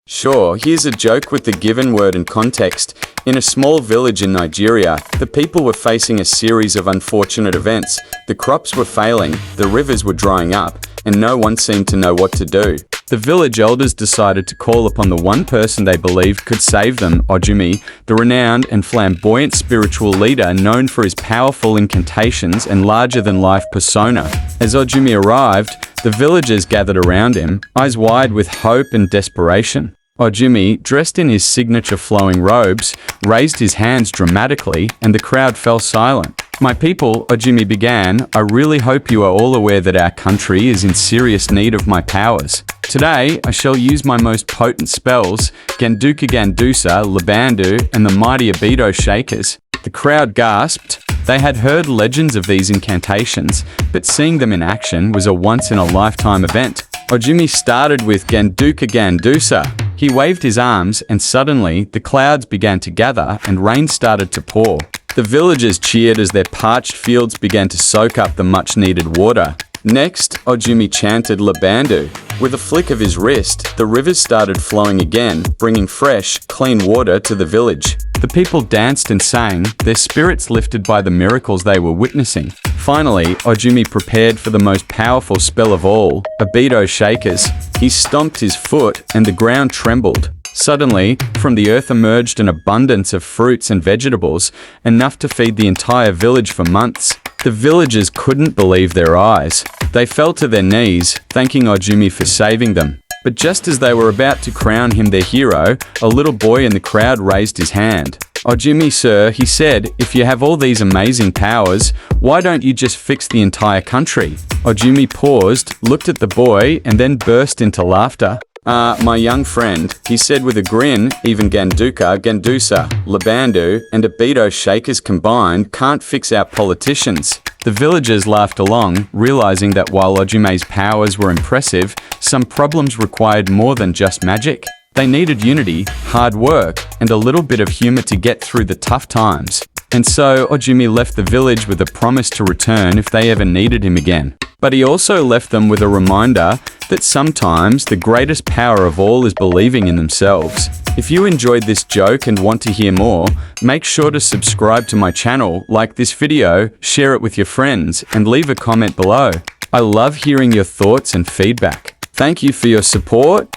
Sure, here's a joke with the given word and context. In a small village in Nigeria, the people were facing a series of unfortunate events. The crops were failing, the rivers were drying up, and no one seemed to know what to do. The village elders decided to call upon the one person they believed could save them, Odumeje, the renowned and flamboyant spiritual leader known for his powerful incantations and larger-than-life persona. As Odumeje arrived, the villagers gathered around him, eyes wide with hope and desperation. Odumeje, dressed in his signature flowing robes, raised his hands dramatically, and the crowd fell silent. "My people," Odumeje began, "I really hope you are all aware that our country is in serious need of my powers. Today, I shall use my most potent spells, Ganduka Gandusa, Labandu, and the mighty Abido Shakers." The crowd gasped. They had heard legends of these incantations, but seeing them in action was a once-in-a-lifetime event. Odumeje started with Ganduka Gandusa. He waved his arms, and suddenly, the clouds began to gather and rain started to pour. The villagers cheered as their parched fields began to soak up the much-needed water. Next, Odumeje chanted Labandu. With a flick of his wrist, the rivers started flowing again, bringing fresh, clean water to the village. The people danced and sang, their spirits lifted by the miracles they were witnessing. Finally, Odumeje prepared for the most powerful spell of all, Abido Shakers. He stomped his foot, and the ground trembled. Suddenly, from the earth emerged an abundance of fruits and vegetables, enough to feed the entire village for months. The villagers couldn't believe their eyes. They fell to their knees, thanking Odumeje for saving them. But just as they were about to crown him their hero, a little boy in the crowd raised his hand. "Odumeje, sir," he said, "if you have all these amazing powers, why don't you just fix the entire country?" Odumeje paused, looked at the boy, and then burst into laughter. My young friend," he said with a grin, "even Ganduka, Gandusa, Labandu, and Abido Shakers combined can't fix our politicians." The villagers laughed along, realizing that while Odumeje's powers were impressive, some problems required more than just magic. They needed unity, hard work, and a little bit of humor to get through the tough times. And so Odumeje left the village with a promise to return if they ever needed him again. But he also left them with a reminder that sometimes the greatest power of all is believing in themselves. If you enjoyed this joke and want to hear more, make sure to subscribe to my channel, like this video, share it with your friends, and leave a comment below. I love hearing your thoughts and feedback. Thank you for your support.